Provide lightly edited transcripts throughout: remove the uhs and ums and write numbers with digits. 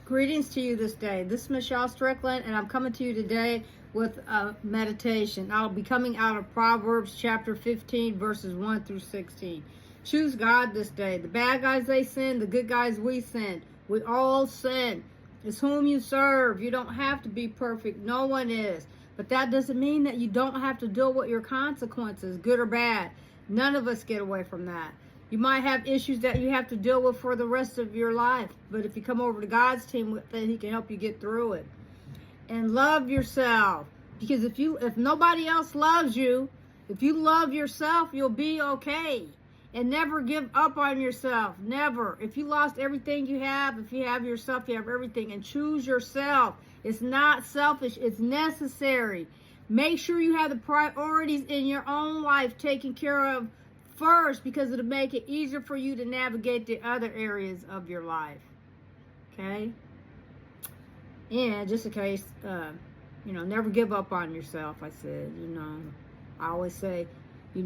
Greetings to you this day. This is Michelle Strickland, and I'm coming to you today with a meditation. I'll be coming out of Proverbs chapter 15, verses 1 through 16. Choose God this day. The bad guys, they sin. The good guys, we sin. We all sin. It's whom you serve. You don't have to be perfect. No one is. But that doesn't mean that you don't have to deal with your consequences, good or bad. None of us get away from that. You might have issues that you have to deal with for the rest of your life. But if you come over to God's team, then He can help you get through it. And love yourself. Because if nobody else loves you, if you love yourself, you'll be okay. And never give up on yourself. Never. If you lost everything you have, if you have yourself, you have everything. And choose yourself. It's not selfish. It's necessary. Make sure you have the priorities in your own life taken care of first, because it'll make it easier for you to navigate the other areas of your life. Okay? And just in case, never give up on yourself, I said. I always say, if you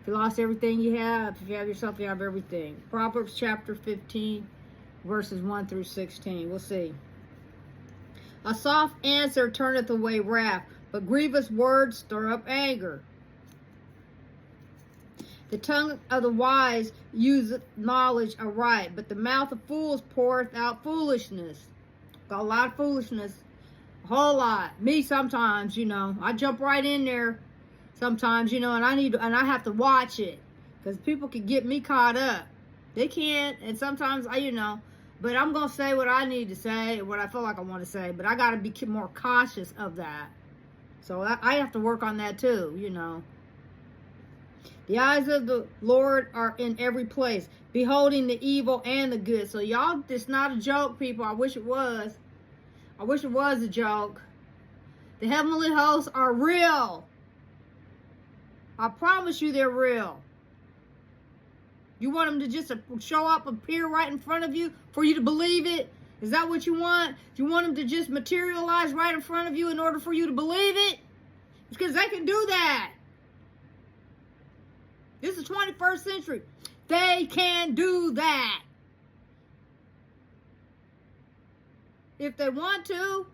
lost everything you have, if you have yourself, you have everything. Proverbs chapter 15, verses 1 through 16. We'll see. A soft answer turneth away wrath, but grievous words stir up anger. The tongue of the wise useth knowledge aright, but the mouth of fools poureth out foolishness. Got a lot of foolishness. A whole lot. Me sometimes, I jump right in there sometimes, and I have to watch it. Because people can get me caught up. They can, and sometimes but I'm going to say what I need to say, what I feel like I want to say, but I got to be more cautious of that. So I have to work on that too, The eyes of the Lord are in every place, beholding the evil and the good. So y'all, it's not a joke, people. I wish it was. I wish it was a joke. The heavenly hosts are real. I promise you they're real. You want them to just show up, appear right in front of you for you to believe it? Is that what you want? Do you want them to just materialize right in front of you in order for you to believe it? It's because they can do that. This is 21st century. They can do that. If they want to.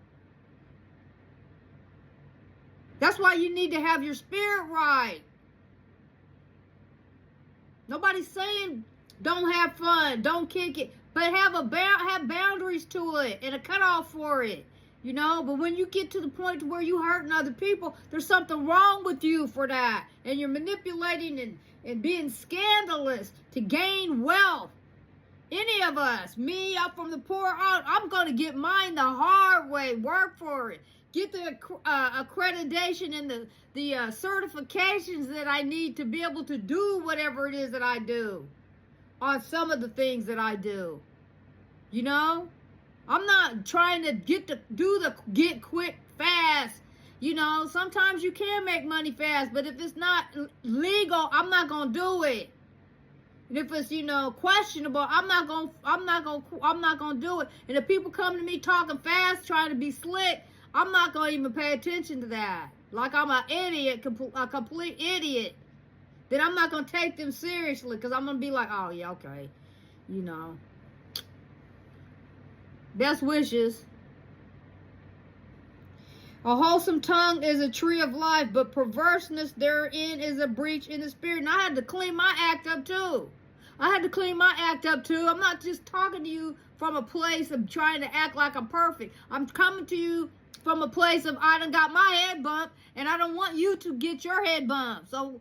That's why you need to have your spirit right. Nobody's saying don't have fun, don't kick it, but have boundaries to it and a cutoff for it. But when you get to the point to where you hurting other people, there's something wrong with you for that. And you're manipulating and being scandalous to gain wealth. Any of us, me, up from the poor out, I'm going to get mine the hard way. Work for it. Get the accreditation and the certifications that I need to be able to do whatever it is that I do on some of the things that I do. I'm not trying to get quick fast. Sometimes you can make money fast, but if it's not legal, I'm not going to do it. And if it's, questionable, I'm not going to do it. And if people come to me talking fast, trying to be slick, I'm not going to even pay attention to that. Like I'm an idiot, a complete idiot. Then I'm not going to take them seriously, because I'm going to be like, oh yeah, okay. Best wishes. A wholesome tongue is a tree of life, but perverseness therein is a breach in the spirit. And I had to clean my act up too. I'm not just talking to you from a place of trying to act like I'm perfect. I'm coming to you from a place of I done got my head bumped, and I don't want you to get your head bumped. So,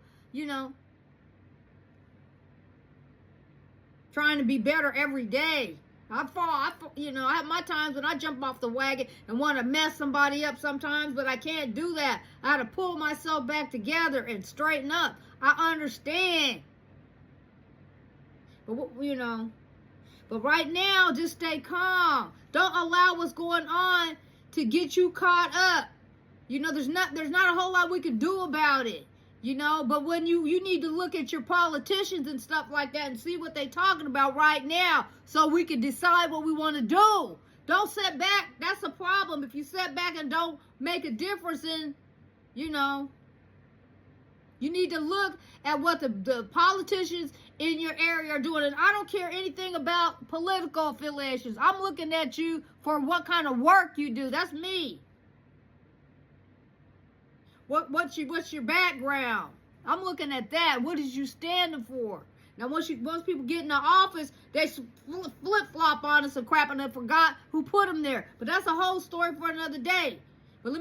trying to be better every day. I have my times when I jump off the wagon and want to mess somebody up sometimes, but I can't do that. I had to pull myself back together and straighten up. I understand. But right now, just stay calm. Don't allow what's going on to get you caught up. There's not a whole lot we can do about it. But when you need to look at your politicians and stuff like that and see what they're talking about right now so we can decide what we want to do. Don't sit back. That's a problem. If you sit back and don't make a difference in, You need to look at what the politicians in your area are doing. And I don't care anything about political affiliations. I'm looking at you for what kind of work you do. That's me. What's your background? I'm looking at that. What is you standing for? Now, once people get in the office, they flip-flop on us and crap, and they forgot who put them there. But that's a whole story for another day. But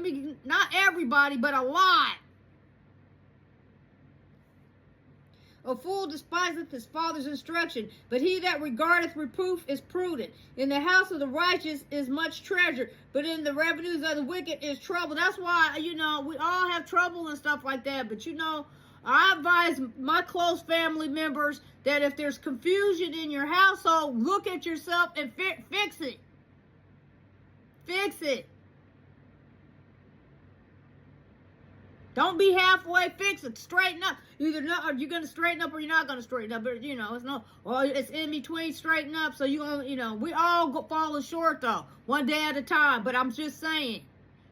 not everybody, but a lot. A fool despiseth his father's instruction, but he that regardeth reproof is prudent. In the house of the righteous is much treasure, but in the revenues of the wicked is trouble. That's why, we all have trouble and stuff like that. But, I advise my close family members that if there's confusion in your household, look at yourself and fix it. Fix it. Don't be halfway. Fix it. Straighten up. You're going to straighten up or you're not going to straighten up. But, it's in between straighten up. So we all falling short though, one day at a time. But I'm just saying,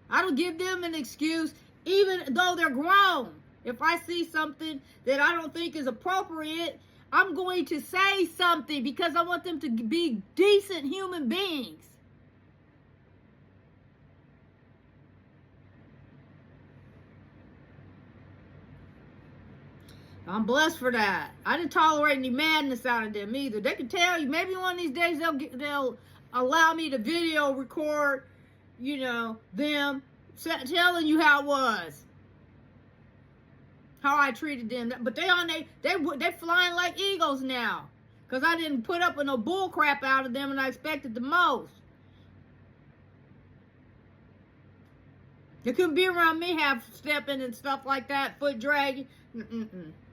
I don't give them an excuse, even though they're grown. If I see something that I don't think is appropriate, I'm going to say something because I want them to be decent human beings. I'm blessed for that. I didn't tolerate any madness out of them either. They can tell you, maybe one of these days they'll allow me to video record, them telling you how it was. How I treated them. But they flying like eagles now. Because I didn't put up with no bull crap out of them and I expected the most. They couldn't be around me half stepping and stuff like that, foot dragging.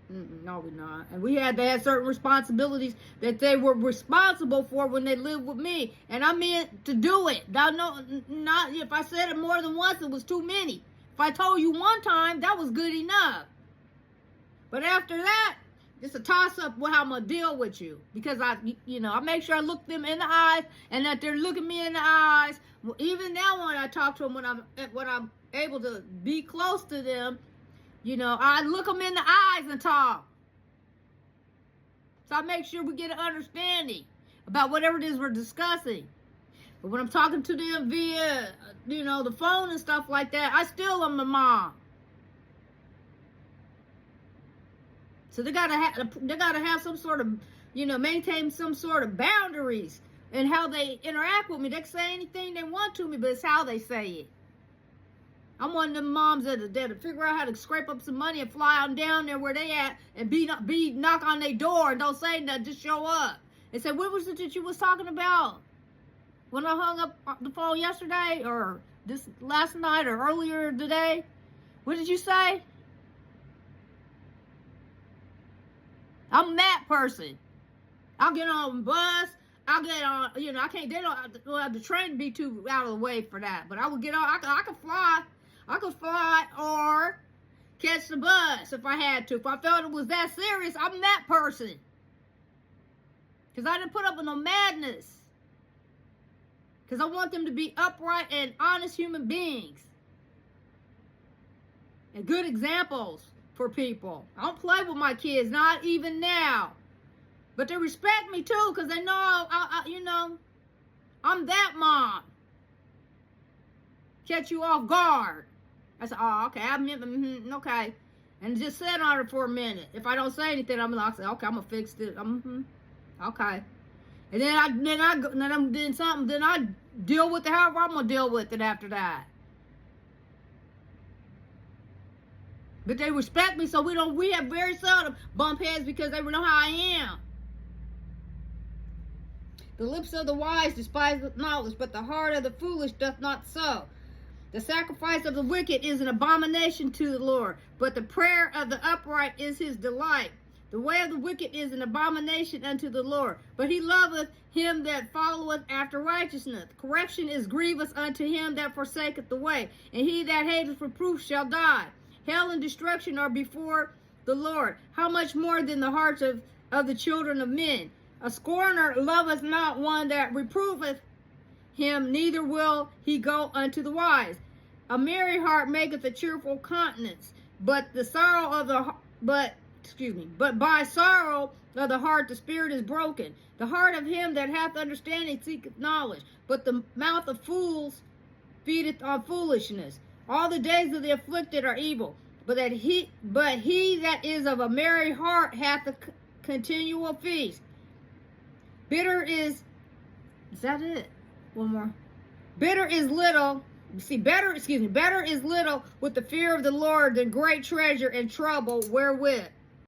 No, we're not. And they had certain responsibilities that they were responsible for when they lived with me. And I meant to do it. Not if I said it more than once, it was too many. If I told you one time, that was good enough. But after that, it's a toss-up with how I'm going to deal with you. Because I make sure I look them in the eyes and that they're looking me in the eyes. Well, even now when I talk to them, when I'm able to be close to them, I look them in the eyes and talk. So I make sure we get an understanding about whatever it is we're discussing. But when I'm talking to them via, the phone and stuff like that, I still am a mom. So they gotta have some sort of, maintain some sort of boundaries in how they interact with me. They can say anything they want to me, but it's how they say it. I'm one of them moms that figure out how to scrape up some money and fly on down there where they at and be knock on their door and don't say nothing, just show up. And say, what was it that you was talking about? When I hung up the phone yesterday or this last night or earlier today? What did you say? I'm that person. I'll get on the bus. I'll get on, I can't, the train be too out of the way for that. But I will get on, I can fly. I could fly or catch the bus if I had to. If I felt it was that serious, I'm that person. Because I didn't put up with no madness. Because I want them to be upright and honest human beings. And good examples for people. I don't play with my kids, not even now. But they respect me too, because they know, I'm that mom. Catch you off guard. I said, oh, okay, okay. And just sit on it for a minute. If I don't say anything, I'm like, okay, I'm gonna fix this. Okay. And then I deal with it however I'm gonna deal with it after that. But they respect me, so we have very seldom bump heads because they know how I am. The lips of the wise despise knowledge, but the heart of the foolish doth not so. The sacrifice of the wicked is an abomination to the Lord, but the prayer of the upright is his delight. The way of the wicked is an abomination unto the Lord, but he loveth him that followeth after righteousness. Correction is grievous unto him that forsaketh the way, and he that hateth reproof shall die. Hell and destruction are before the Lord. How much more than the hearts of the children of men? A scorner loveth not one that reproveth him, neither will he go unto the wise. A merry heart maketh a cheerful countenance, but the sorrow but by sorrow of the heart the spirit is broken. The heart of him that hath understanding seeketh knowledge, but the mouth of fools feedeth on foolishness. All the days of the afflicted are evil, but he that is of a merry heart hath a continual feast. Bitter is that it? One more. Better is little with the fear of the Lord than great treasure and trouble wherewith